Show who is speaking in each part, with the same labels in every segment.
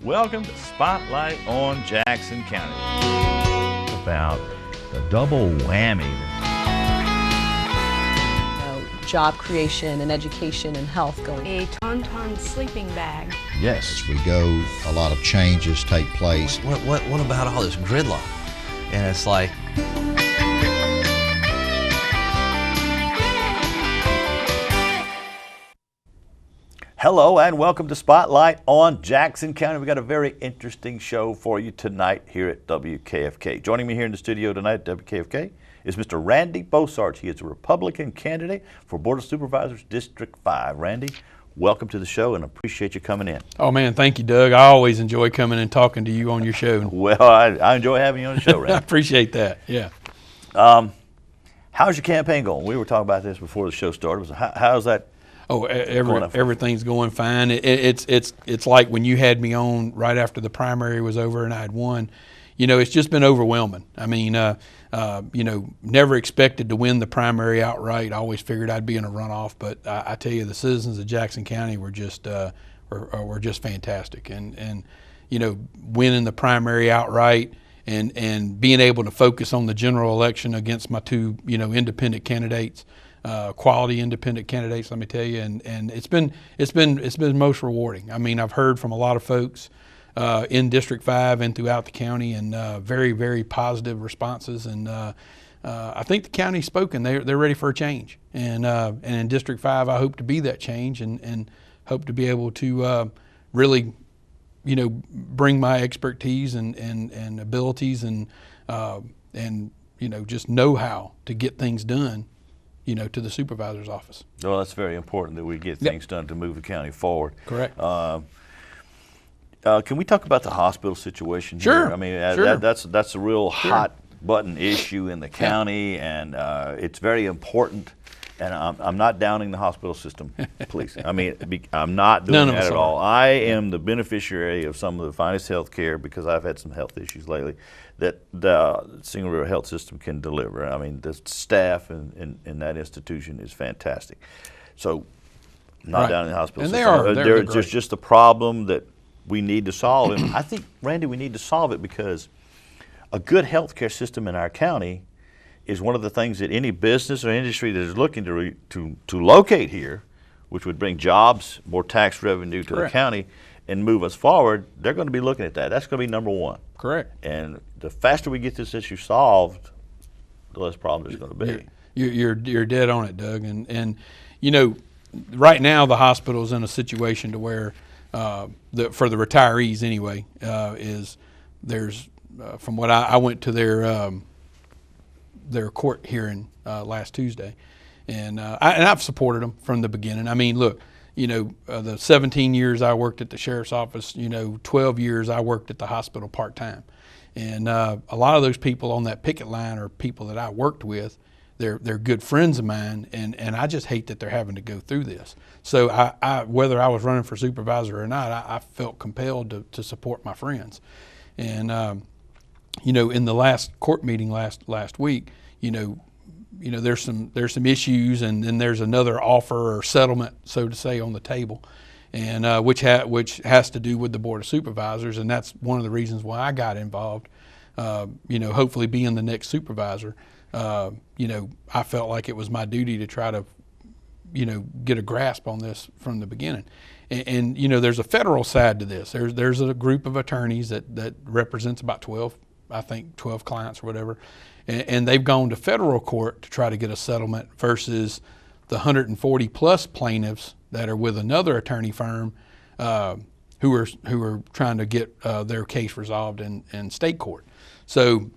Speaker 1: Welcome to Spotlight on Jackson County. About the double whammy.
Speaker 2: Job creation and education and health going.
Speaker 3: A Tauntaun sleeping bag.
Speaker 1: Yes.
Speaker 4: As we go, a lot of changes take place.
Speaker 5: What about all this gridlock? And it's like,
Speaker 1: hello and welcome to Spotlight on Jackson County. We got a very interesting show for you tonight here at WKFK. Joining me here in the studio tonight at WKFK is Mr. Randy Bosarge. He is a Republican candidate for Board of Supervisors District 5. Randy, welcome to the show and appreciate you coming in.
Speaker 6: Oh man, thank you, Doug. I always enjoy coming and talking to you on your show.
Speaker 1: Well, I enjoy having you on the show, Randy.
Speaker 6: I appreciate that, yeah.
Speaker 1: How's your campaign going? We were talking about this before the show started. How's that?
Speaker 6: Oh, everything's going fine. It's like when you had me on right after the primary was over and I had won. You know, it's just been overwhelming. I mean, never expected to win the primary outright. I always figured I'd be in a runoff, but I tell you, the citizens of Jackson County were just fantastic. And winning the primary outright and being able to focus on the general election against my two independent candidates. Quality independent candidates, let me tell you, and it's been most rewarding. I mean, I've heard from a lot of folks in District 5 and throughout the county, and very, very positive responses. And I think the county's spoken; they're ready for a change. And in District 5, I hope to be that change, and hope to be able to really, bring my expertise and abilities and just know-how to get things done. To the supervisor's office.
Speaker 1: Well, that's very important that we get things done to move the county forward.
Speaker 6: Correct.
Speaker 1: Can we talk about the hospital situation here?
Speaker 6: Sure.
Speaker 1: I mean,
Speaker 6: sure.
Speaker 1: that's a real hot button issue in the county, and it's very important. And I'm not downing the hospital system, please. I mean, I'm not doing that at all. I am the beneficiary of some of the finest health care because I've had some health issues lately that the Single River Health System can deliver. I mean, the staff in that institution is fantastic. So, I'm not downing the hospital
Speaker 6: and
Speaker 1: system.
Speaker 6: There's
Speaker 1: just a problem that we need to solve. And I think, Randy, we need to solve it because a good health care system in our county is one of the things that any business or industry that is looking to locate here, which would bring jobs, more tax revenue to the county, and move us forward, they're going to be looking at that. That's going to be number one.
Speaker 6: Correct.
Speaker 1: And the faster we get this issue solved, the less problem there's going to be.
Speaker 6: You're dead on it, Doug. And right now the hospital's in a situation to where, for the retirees anyway, there's from what I went to their court hearing last Tuesday, and I've supported them from the beginning. I mean, look, the 17 years I worked at the sheriff's office, 12 years I worked at the hospital part-time, and a lot of those people on that picket line are people that I worked with. They're good friends of mine, and I just hate that they're having to go through this. So I whether I was running for supervisor or not, I felt compelled to support my friends, and in the last court meeting last week, there's some issues, and then there's another offer or settlement, so to say, on the table, and which has to do with the Board of Supervisors, and that's one of the reasons why I got involved. Hopefully being the next supervisor, I felt like it was my duty to try to, get a grasp on this from the beginning. And there's a federal side to this. There's a group of attorneys that represents about 12 clients or whatever, and they've gone to federal court to try to get a settlement versus the 140 plus plaintiffs that are with another attorney firm who are trying to get their case resolved in state court. So,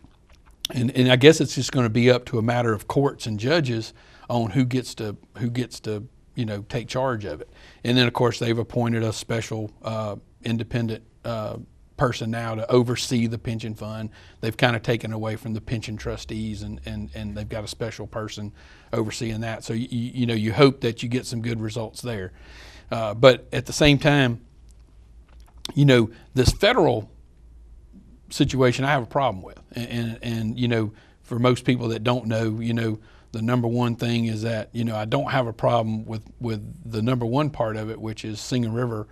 Speaker 6: and I guess it's just going to be up to a matter of courts and judges on who gets to take charge of it. And then of course they've appointed a special independent person now to oversee the pension fund. They've kind of taken away from the pension trustees, and they've got a special person overseeing that. So you hope that you get some good results there. But at the same time, this federal situation I have a problem with, and for most people that don't know, the number one thing is that I don't have a problem with the number one part of it, which is Singing River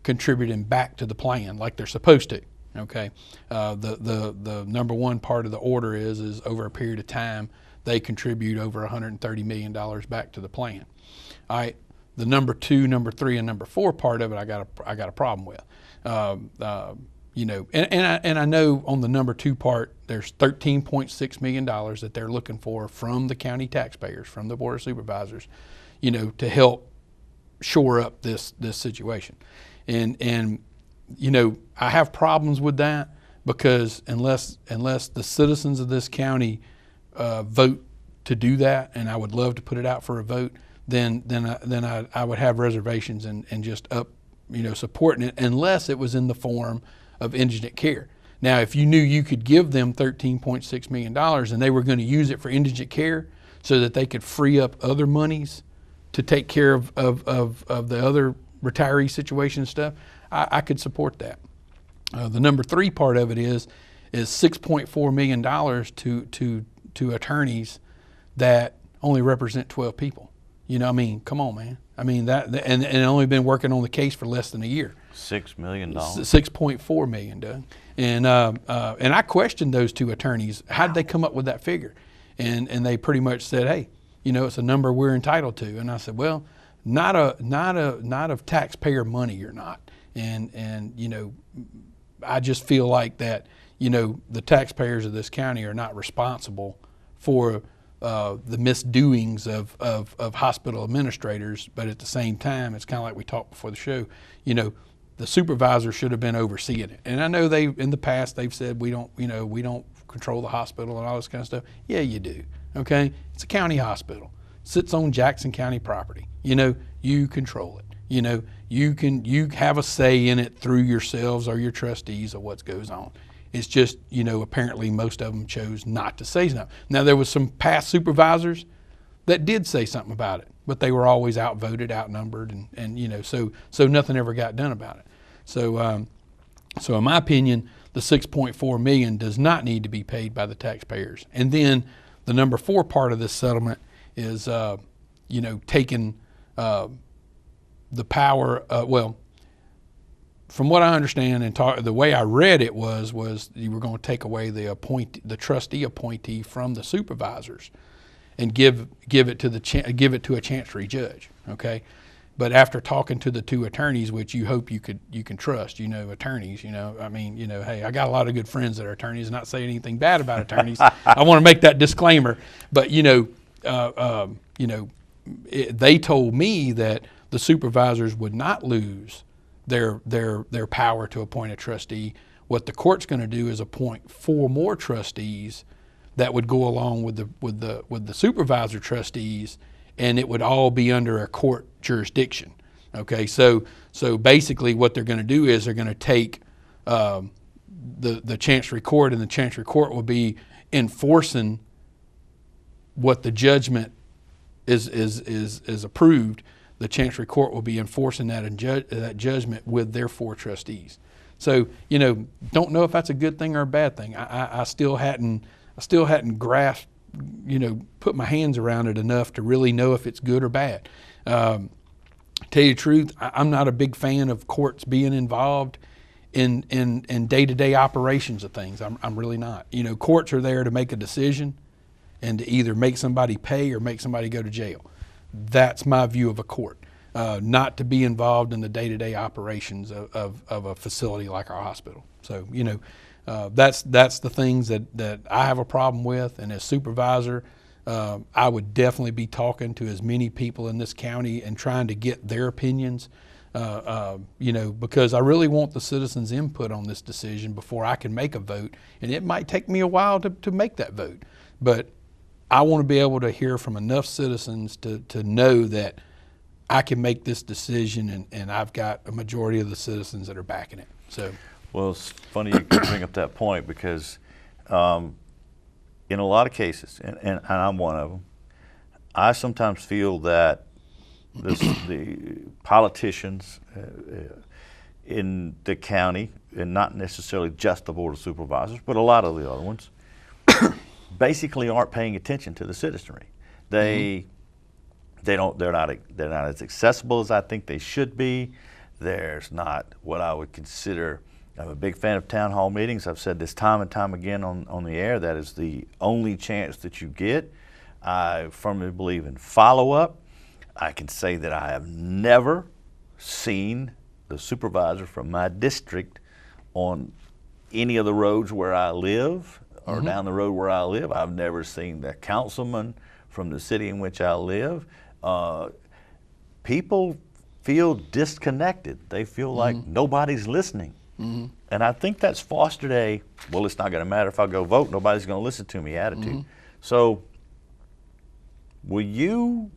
Speaker 6: contributing back to the plan like they're supposed to. Okay, the number one part of the order is over a period of time they contribute over $130 million back to the plan. All right, the number 2, number 3, and number 4 part of it I got a problem with. You know, and I know on the number 2 part there's $13.6 million that they're looking for from the county taxpayers, from the Board of Supervisors, you know, to help shore up this situation. And you know, I have problems with that because unless the citizens of this county vote to do that, and I would love to put it out for a vote, then I would have reservations and just supporting it, unless it was in the form of indigent care. Now, if you knew you could give them $13.6 million and they were going to use it for indigent care so that they could free up other monies to take care of the other retiree situation and stuff, I could support that. The number 3 part of it is $6.4 million to attorneys that only represent 12 people. You know, I mean, come on, man. I mean, and only been working on the case for less than a year.
Speaker 1: $6 million.
Speaker 6: $6.4 million, Doug. And I questioned those 2 attorneys. How did they come up with that figure? And they pretty much said, hey, you know, it's a number we're entitled to. And I said, well, not of taxpayer money, you're not. And you know, I just feel like that, you know, the taxpayers of this county are not responsible for the misdoings of hospital administrators, but at the same time, it's kind of like we talked before the show, you know, the supervisor should have been overseeing it. And I know in the past they've said we don't control the hospital and all this kind of stuff. Yeah, you do. Okay, it's a county hospital, sits on Jackson County property. You know, you control it. You know, you have a say in it through yourselves or your trustees of what goes on. It's just, you know, apparently most of them chose not to say something. Now, there was some past supervisors that did say something about it, but they were always outvoted, outnumbered, and you know, so nothing ever got done about it. So in my opinion, the $6.4 million does not need to be paid by the taxpayers. And then the number 4 part of this settlement is, you know, taking the power. Well, from what I understand and the way I read it was you were going to take away the trustee appointee from the supervisors, and give it to a chancery judge. Okay, but after talking to the 2 attorneys, which you hope you can trust, you know, attorneys, you know, I mean, you know, hey, I got a lot of good friends that are attorneys. Not saying anything bad about attorneys. I want to make that disclaimer, but you know, they told me that the supervisors would not lose their power to appoint a trustee. What the court's going to do is appoint 4 more trustees that would go along with the supervisor trustees, and it would all be under a court jurisdiction. Okay, so basically what they're going to do is they're going to take the chancery court, and the chancery court will be enforcing what the judgment is approved. The chancery court will be enforcing that judgment with their 4 trustees. So, you know, don't know if that's a good thing or a bad thing. I still hadn't grasped, you know, put my hands around it enough to really know if it's good or bad. Tell you the truth, I'm not a big fan of courts being involved in day-to-day operations of things. I'm really not. You know, courts are there to make a decision and to either make somebody pay or make somebody go to jail. That's my view of a court, not to be involved in the day-to-day operations of a facility like our hospital. So, you know, that's the things that I have a problem with. And as supervisor, I would definitely be talking to as many people in this county and trying to get their opinions, you know, because I really want the citizens' input on this decision before I can make a vote. And it might take me a while to make that vote. But I want to be able to hear from enough citizens to know that I can make this decision, and I've got a majority of the citizens that are backing it. So,
Speaker 1: well, it's funny you bring up that point because in a lot of cases, and I'm one of them, I sometimes feel that the politicians in the county, and not necessarily just the Board of Supervisors, but a lot of the other ones, basically aren't paying attention to the citizenry. They're not as accessible as I think they should be. there's not what I would consider. I'm a big fan of town hall meetings. I've said this time and time again on the air. That is the only chance that you get. I firmly believe in follow-up. I can say that I have never seen the supervisor from my district on any of the roads where I live or down the road where I live. I've never seen the councilman from the city in which I live. People feel disconnected. They feel like nobody's listening. And I think that's fostered well, it's not going to matter if I go vote, nobody's going to listen to me attitude. So will you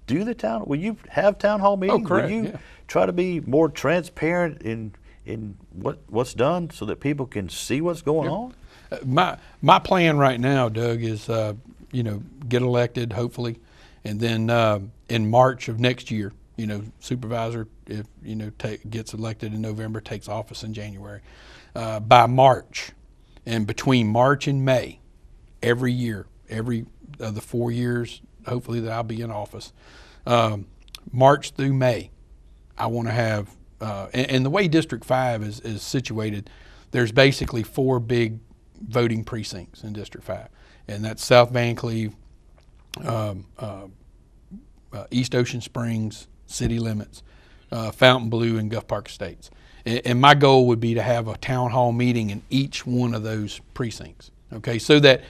Speaker 1: do will you have town hall meetings?
Speaker 6: correct,
Speaker 1: Will you try to be more transparent in what's done so that people can see what's going on?
Speaker 6: My plan right now, Doug, is get elected hopefully, and then in March of next year, supervisor, if gets elected in November, takes office in January. By March, and between March and May, every year, every of the 4 years, hopefully that I'll be in office, March through May, I want to have, and the way District 5 is situated, there's basically 4 big voting precincts in District 5, and that's South Van Cleve, East Ocean Springs, City Limits, Fontainebleau, and Gulf Park Estates. And my goal would be to have a town hall meeting in each one of those precincts, okay, so that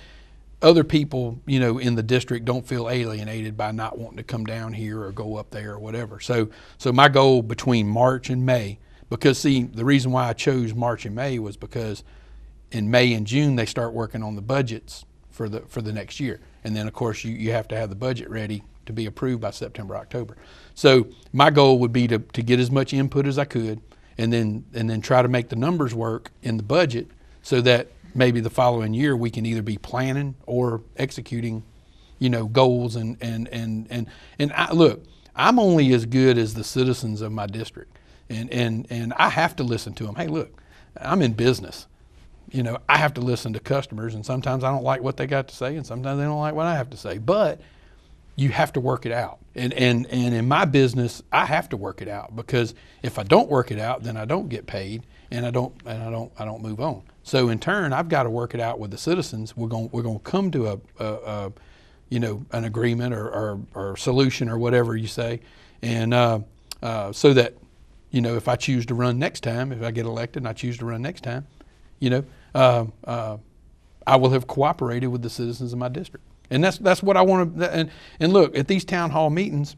Speaker 6: other people, in the district don't feel alienated by not wanting to come down here or go up there or whatever. So my goal between March and May, because see, the reason why I chose March and May was because in May and June they start working on the budgets for the next year, and then of course you have to have the budget ready to be approved by September, October. So my goal would be to get as much input as I could, and then try to make the numbers work in the budget so that maybe the following year we can either be planning or executing, goals and look, I'm only as good as the citizens of my district, and I have to listen to them. Hey, look, I'm in business. I have to listen to customers, and sometimes I don't like what they got to say, and sometimes they don't like what I have to say. But you have to work it out, and in my business, I have to work it out, because if I don't work it out, then I don't get paid, and I don't move on. So in turn, I've got to work it out with the citizens. We're going to come to an agreement or solution or whatever you say, and so that if I choose to run next time, if I get elected and I choose to run next time, I will have cooperated with the citizens of my district. And that's what I want to, and look, at these town hall meetings,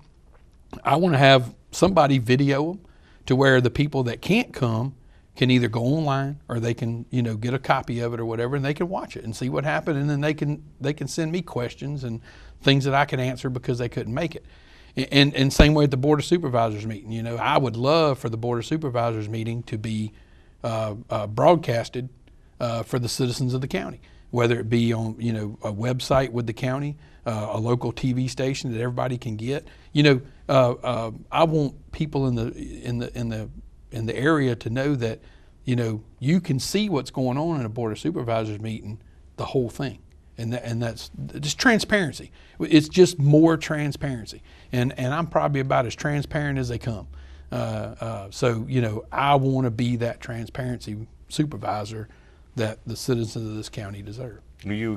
Speaker 6: I want to have somebody video them to where the people that can't come can either go online or they can, get a copy of it or whatever, and they can watch it and see what happened, and then they can send me questions and things that I can answer because they couldn't make it. And same way at the Board of Supervisors meeting, I would love for the Board of Supervisors meeting to be broadcasted for the citizens of the county, whether it be on a website with the county, a local TV station that everybody can get. I want people in the area to know that you can see what's going on in a Board of Supervisors meeting, the whole thing, and that's just transparency. It's just more transparency, and I'm probably about as transparent as they come. So I want to be that transparency supervisor that the citizens of this county deserve.
Speaker 1: Will you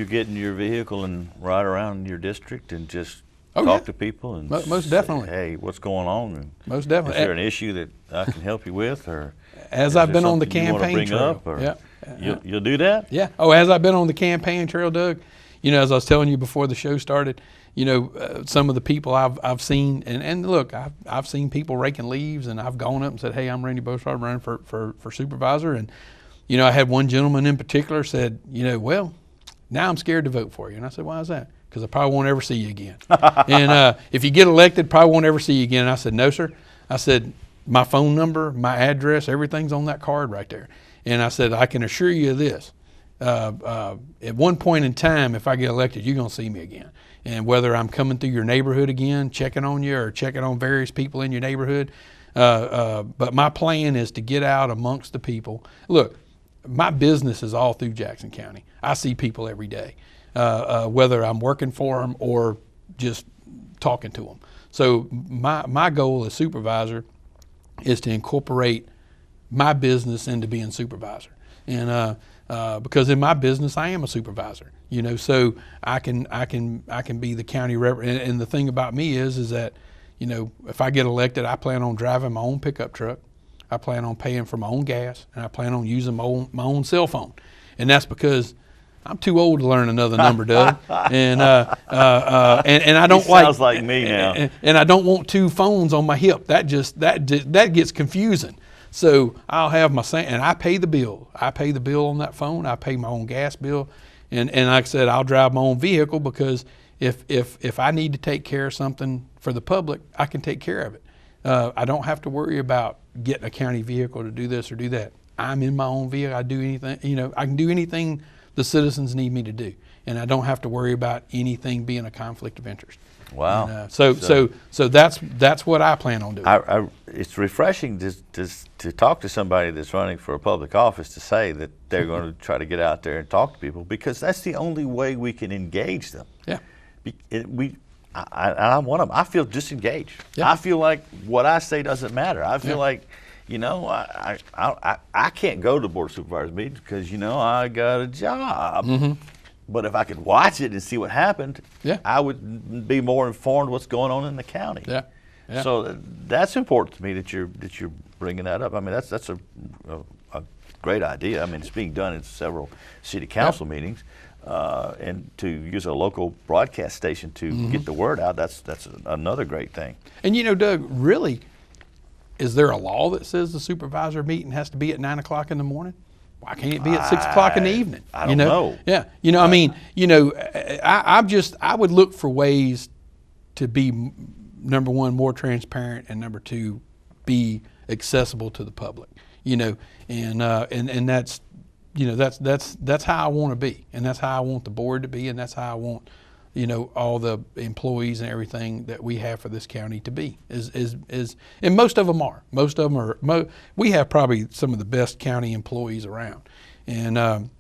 Speaker 1: get in your vehicle and ride around your district and just talk to people and
Speaker 6: most definitely.
Speaker 1: Say, hey, what's going on? And
Speaker 6: most definitely.
Speaker 1: Is there an issue that I can help you with, or
Speaker 6: as I've been on the campaign trail?
Speaker 1: Up, or you'll do that?
Speaker 6: Yeah. Oh, as I've been on the campaign trail, Doug. As I was telling you before the show started, some of the people I've seen, and look, I've seen people raking leaves, and I've gone up and said, hey, I'm Randy Bosarge, running for supervisor, and I had one gentleman in particular said, well, now I'm scared to vote for you, and I said, why is that? Because I probably won't ever see you again. And if you get elected, probably won't ever see you again. And I said, no, sir. I said, my phone number, my address, everything's on that card right there. And I said, I can assure you of this. At one point in time, if I get elected, you're going to see me again. And whether I'm coming through your neighborhood again, checking on you, or checking on various people in your neighborhood. But my plan is to get out amongst the people. Look, my business is all through Jackson County. I see people every day, whether I'm working for them or just talking to them. So my goal as supervisor is to incorporate my business into being supervisor, and because in my business I am a supervisor, you know, so I can be the county rep. And the thing about me is that, you know, if I get elected, I plan on driving my own pickup truck, I plan on paying for my own gas, and I plan on using my own cell phone, and that's because I'm too old to learn another number, Doug, and I don't
Speaker 1: sounds like me now.
Speaker 6: and I don't want two phones on my hip. That gets confusing. So I'll have and I pay the bill. I pay the bill on that phone. I pay my own gas bill, and like I said, I'll drive my own vehicle because if I need to take care of something for the public, I can take care of it. I don't have to worry about getting a county vehicle to do this or do that. I'm in my own vehicle. I do anything. You know, I can do anything the citizens need me to do, and I don't have to worry about anything being a conflict of interest.
Speaker 1: Wow.
Speaker 6: And, so that's what I plan on doing.
Speaker 1: It's refreshing to talk to somebody that's running for a public office to say that they're going to try to get out there and talk to people, because that's the only way we can engage them.
Speaker 6: Yeah.
Speaker 1: I feel disengaged.
Speaker 6: Yeah.
Speaker 1: I feel like what I say doesn't matter. I feel like, you know, I can't go to the Board of Supervisors meetings because, you know, I got a job. Mm-hmm. But if I could watch it and see what happened, I would be more informed what's going on in the county. Yeah. Yeah. So that's important to me that you're bringing that up. I mean, that's a great idea. I mean, it's being done in several city council meetings, and to use a local broadcast station to get the word out. That's another great thing.
Speaker 6: And you know, Doug, really, is there a law that says the supervisor meeting has to be at 9 o'clock in the morning? Why can't it be at 6 o'clock in the evening?
Speaker 1: I don't know.
Speaker 6: Yeah. You know, I mean, you know, I would look for ways to be, number one, more transparent, and number two, be accessible to the public. You know, and that's, you know, that's how I want to be, and that's how I want the board to be, and that's how I want, you know, all the employees and everything that we have for this county to be. And most of them are. We have probably some of the best county employees around, and I'd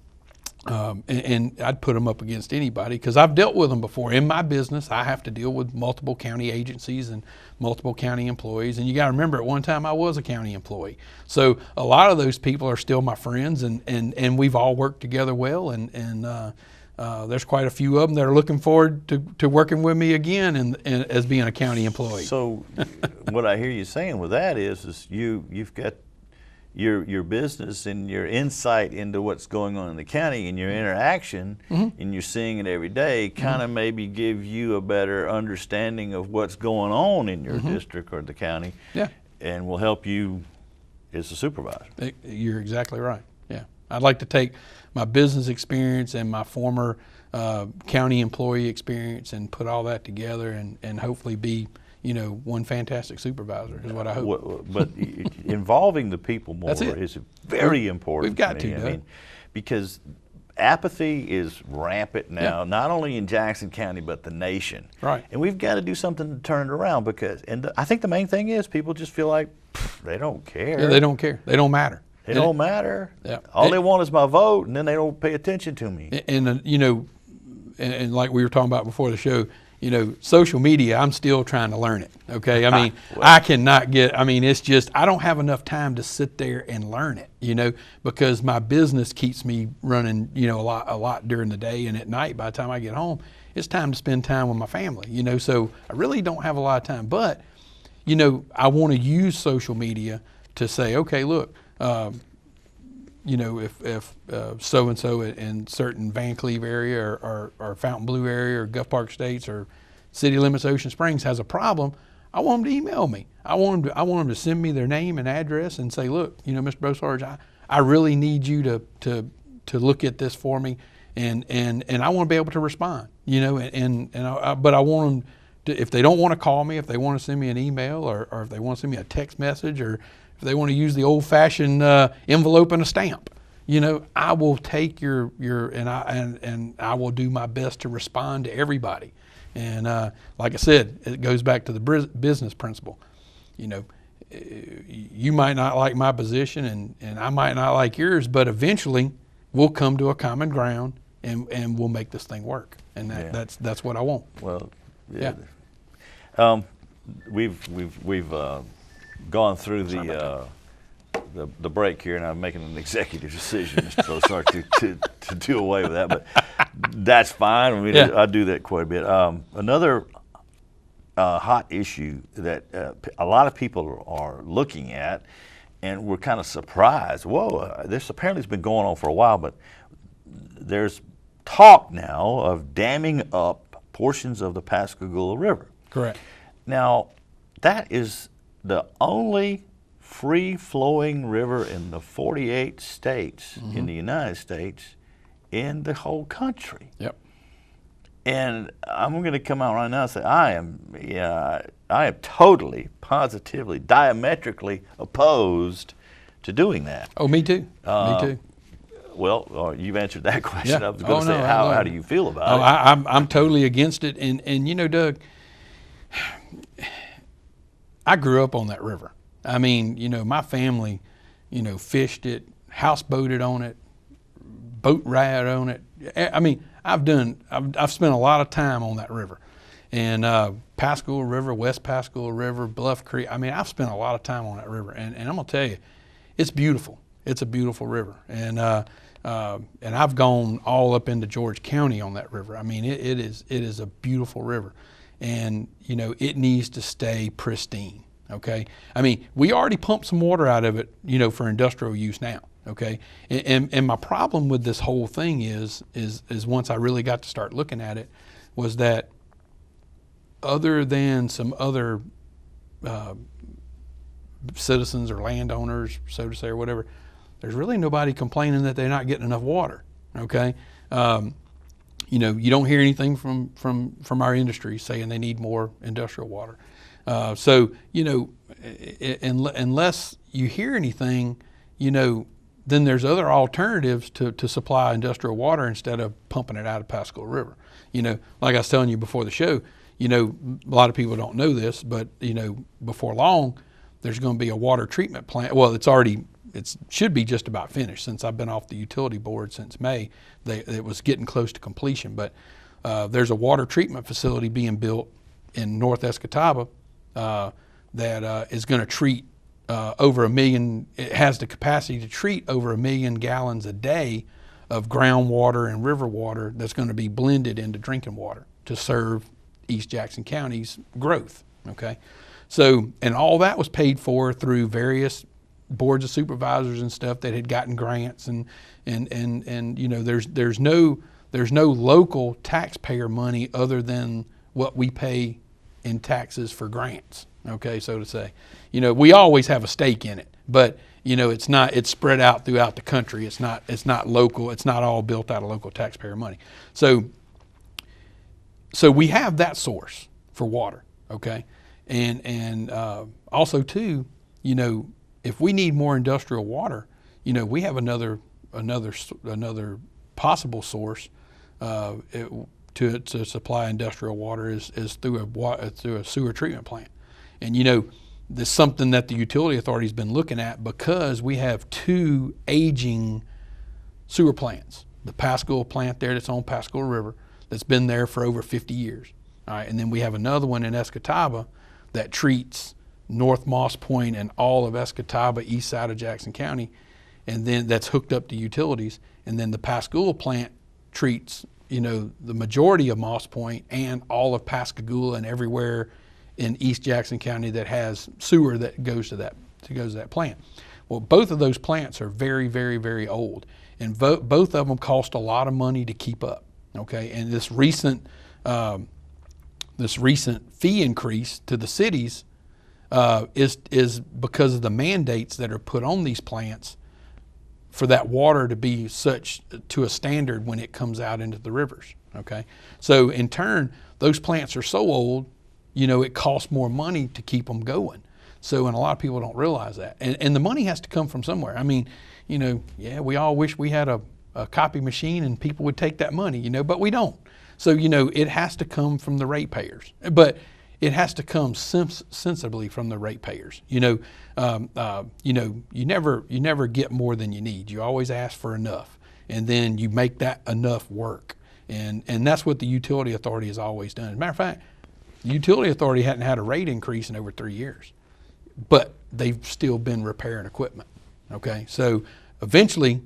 Speaker 6: put them up against anybody because I've dealt with them before. In my business, I have to deal with multiple county agencies and multiple county employees, and you got to remember, at one time I was a county employee. So a lot of those people are still my friends, and we've all worked together well, and there's quite a few of them that are looking forward to working with me again and as being a county employee.
Speaker 1: So what I hear you saying with that is you've got your business and your insight into what's going on in the county and your interaction, and you're seeing it every day, kind of maybe give you a better understanding of what's going on in your district or the county, and will help you as a supervisor.
Speaker 6: You're exactly right. Yeah, I'd like to take my business experience and my former county employee experience and put all that together and hopefully be, you know, one fantastic supervisor is what I hope.
Speaker 1: But involving the people more is very important.
Speaker 6: We've got
Speaker 1: to me.
Speaker 6: to,
Speaker 1: I mean, because apathy is rampant now, not only in Jackson County but the nation.
Speaker 6: Right.
Speaker 1: And we've got to do something to turn it around because, I think the main thing is people just feel like they don't care.
Speaker 6: Yeah, they don't care. They don't matter.
Speaker 1: They don't matter.
Speaker 6: Yeah.
Speaker 1: All they want is my vote, and then they don't pay attention to me.
Speaker 6: And you know, and like we were talking about before the show, you know, social media, I'm still trying to learn it, okay? I mean, I cannot it's just, I don't have enough time to sit there and learn it, you know, because my business keeps me running, you know, a lot during the day, and at night, by the time I get home, it's time to spend time with my family, you know, so I really don't have a lot of time. But, you know, I want to use social media to say, okay, look, you know, if so-and-so in certain Van Cleve area or Fountain Blue area or Guff Park Estates or City Limits Ocean Springs has a problem, I want them to email me. I want them to send me their name and address and say, look, you know, Mr. Bosarge, I really need you to look at this for me, and I want to be able to respond, you know, but I want them to, if they don't want to call me, if they want to send me an email or if they want to send me a text message or if they want to use the old-fashioned envelope and a stamp, you know, I will take your and I will do my best to respond to everybody. And like I said, it goes back to the business principle. You know, you might not like my position and I might not like yours, but eventually we'll come to a common ground and we'll make this thing work. And that's what I want.
Speaker 1: Well,
Speaker 6: yeah.
Speaker 1: we've gone through the break here, and I'm making an executive decision, Mr. Bosarge, to do away with that. But that's fine. I mean, I do that quite a bit. Another hot issue that a lot of people are looking at, and we're kind of surprised. Whoa, this apparently has been going on for a while, but there's talk now of damming up portions of the Pascagoula River.
Speaker 6: Correct.
Speaker 1: Now, that is the only free-flowing river in the 48 states in the United States in the whole country.
Speaker 6: Yep.
Speaker 1: And I'm going to come out right now and say I am totally, positively, diametrically opposed to doing that.
Speaker 6: Oh, me too. Me too.
Speaker 1: Well, you've answered that question.
Speaker 6: Yeah.
Speaker 1: I was going to say, how do you feel about it?
Speaker 6: I'm totally against it. And you know, Doug, I grew up on that river. I mean, you know, my family, you know, fished it, houseboated on it, boat ride on it. I mean, I've spent a lot of time on that river. And Pascagoula River, West Pascagoula River, Bluff Creek. I mean, I've spent a lot of time on that river. And I'm going to tell you, it's beautiful. It's a beautiful river. And I've gone all up into George County on that river. I mean, it is a beautiful river. And, you know, it needs to stay pristine. Okay, I mean, we already pumped some water out of it, you know, for industrial use now. Okay, and my problem with this whole thing is once I really got to start looking at it, was that other than some other citizens or landowners, so to say, or whatever, there's really nobody complaining that they're not getting enough water. Okay, you know, you don't hear anything from our industry saying they need more industrial water. So, you know, unless you hear anything, you know, then there's other alternatives to supply industrial water instead of pumping it out of Pascagoula River. You know, like I was telling you before the show, you know, a lot of people don't know this, but, you know, before long, there's going to be a water treatment plant. Well, it should be just about finished. Since I've been off the utility board since May, it was getting close to completion. But there's a water treatment facility being built in North Escatawba that is going to treat over 1 million. It has the capacity to treat over 1 million gallons a day of groundwater and river water that's going to be blended into drinking water to serve East Jackson County's growth. Okay, so and all that was paid for through various boards of supervisors and stuff that had gotten grants and you know, there's no local taxpayer money other than what we pay in taxes for grants, okay, so to say. You know, we always have a stake in it, but you know, it's spread out throughout the country. It's not local. It's not all built out of local taxpayer money. So we have that source for water, okay, and also too, you know, if we need more industrial water, you know, we have another possible source to supply industrial water is through a sewer treatment plant. And you know, this is something that the utility authority has been looking at because we have 2 aging sewer plants. The Pascagoula plant there that's on Pascagoula River that's been there for over 50 years. All right, and then we have another one in Escatawba that treats North Moss Point and all of Escatawba, east side of Jackson County, and then that's hooked up to utilities. And then the Pascagoula plant treats, you know, the majority of Moss Point and all of Pascagoula and everywhere in East Jackson County that has sewer that goes to that plant. Well, both of those plants are very, very, very old, and both of them cost a lot of money to keep up. Okay, and this recent fee increase to the cities is because of the mandates that are put on these plants for that water to be such to a standard when it comes out into the rivers. Okay, so in turn, those plants are so old, you know, it costs more money to keep them going. So, and a lot of people don't realize that, and the money has to come from somewhere. I mean, you know, yeah, we all wish we had a copy machine and people would take that money, you know, but we don't. So, you know, it has to come from the ratepayers, but it has to come sensibly from the ratepayers. You know, you never get more than you need. You always ask for enough, and then you make that enough work. And that's what the utility authority has always done. As a matter of fact, The utility authority hadn't had a rate increase in over 3 years, but they've still been repairing equipment. Okay, so eventually,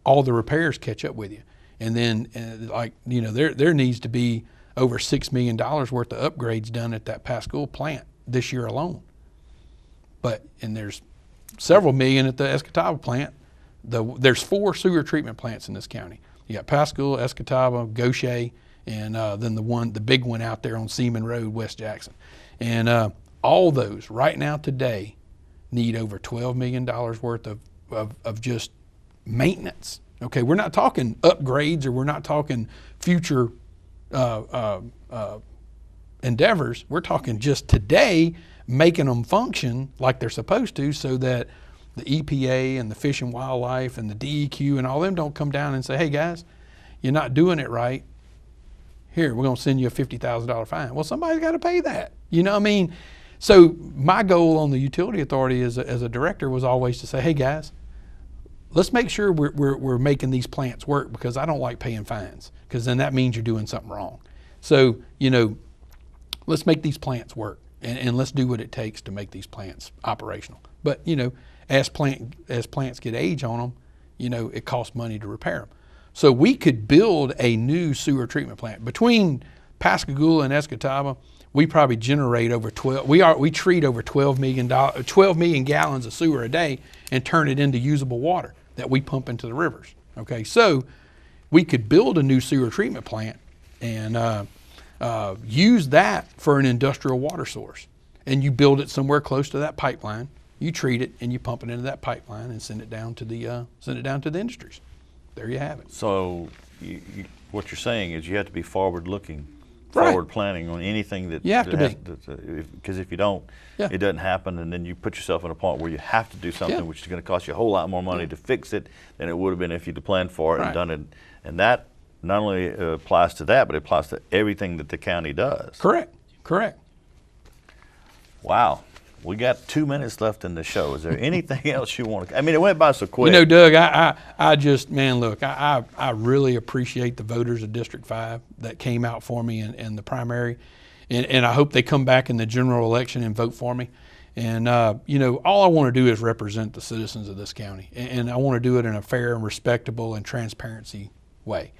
Speaker 6: all the repairs catch up with you, and then there needs to be over $6 million worth of upgrades done at that Pascagoula plant this year alone. And there's several million at the Escatawba plant. There's 4 sewer treatment plants in this county. You got Pascagoula, Escatawba, Gaucher, and then the big one out there on Seaman Road, West Jackson. And all those right now today need over $12 million worth of just maintenance. Okay, we're not talking upgrades, or we're not talking future endeavors. We're talking just today making them function like they're supposed to, so that the EPA and the Fish and Wildlife and the DEQ and all them don't come down and say, hey guys, you're not doing it right. Here, we're going to send you a $50,000 fine. Well, somebody's got to pay that. You know what I mean? So my goal on the utility authority as a director was always to say, hey guys, let's make sure we're making these plants work, because I don't like paying fines, because then that means you're doing something wrong. So, let's make these plants work, and let's do what it takes to make these plants operational. But, as plants get age on them, it costs money to repair them. So we could build a new sewer treatment plant. Between Pascagoula and Escatawba, we probably generate over 12. We treat over 12 million gallons of sewer a day and turn it into usable water that we pump into the rivers. Okay, so we could build a new sewer treatment plant and use that for an industrial water source. And you build it somewhere close to that pipeline. You treat it and you pump it into that pipeline and send it down to the industries. There you have it.
Speaker 1: So what you're saying is you have to be forward-looking,
Speaker 6: Right.
Speaker 1: forward planning on anything that
Speaker 6: You have to be.
Speaker 1: Because if you don't,
Speaker 6: Yeah.
Speaker 1: it doesn't happen, and then you put yourself in a point where you have to do something,
Speaker 6: Yeah.
Speaker 1: which is going to cost you a whole lot more money to fix it than it would have been if you'd planned for it
Speaker 6: Right.
Speaker 1: and done it. And that not only applies to that, but it applies to everything that the county does.
Speaker 6: Correct.
Speaker 1: Wow. We got 2 minutes left in the show. Is there anything else you want to? I mean, it went by so quick.
Speaker 6: Doug, I just, man, look, I really appreciate the voters of District 5 that came out for me in the primary, and I hope they come back in the general election and vote for me. And all I want to do is represent the citizens of this county, and I want to do it in a fair and respectable and transparency way.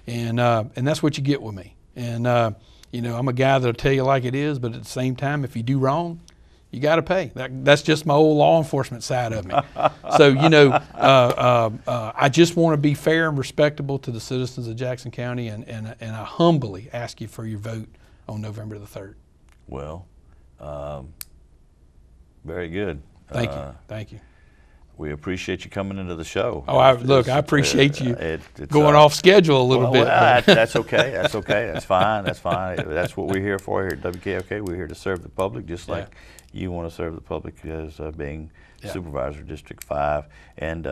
Speaker 6: And that's what you get with me. And I'm a guy that'll tell you like it is, but at the same time, if you do wrong, you got to pay. That's just my old law enforcement side of me. So, I just want to be fair and respectable to the citizens of Jackson County, and I humbly ask you for your vote on November the 3rd.
Speaker 1: Well, very good.
Speaker 6: Thank you.
Speaker 1: We appreciate you coming into the show.
Speaker 6: Oh, I appreciate you going off schedule a little bit.
Speaker 1: That's okay. That's okay. That's fine. That's fine. That's what we're here for here at WKFK. We're here to serve the public, just like you want to serve the public as being Supervisor of District 5. And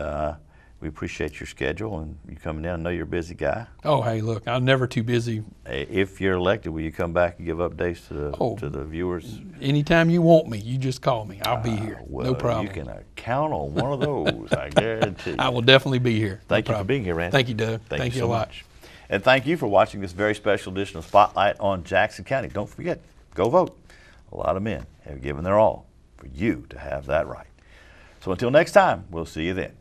Speaker 1: we appreciate your schedule and you coming down. I know you're a busy guy.
Speaker 6: Oh, hey, look, I'm never too busy.
Speaker 1: If you're elected, will you come back and give updates to the viewers?
Speaker 6: Anytime you want me, you just call me. I'll be here.
Speaker 1: Well,
Speaker 6: no problem.
Speaker 1: You can count on one of those, I guarantee.
Speaker 6: I will definitely be here.
Speaker 1: Thank you for being here, Randy.
Speaker 6: Thank you, Doug.
Speaker 1: Thank you
Speaker 6: a
Speaker 1: so
Speaker 6: lot.
Speaker 1: much. And thank you for watching this very special edition of Spotlight on Jackson County. Don't forget, go vote. A lot of men have given their all for you to have that right. So until next time, we'll see you then.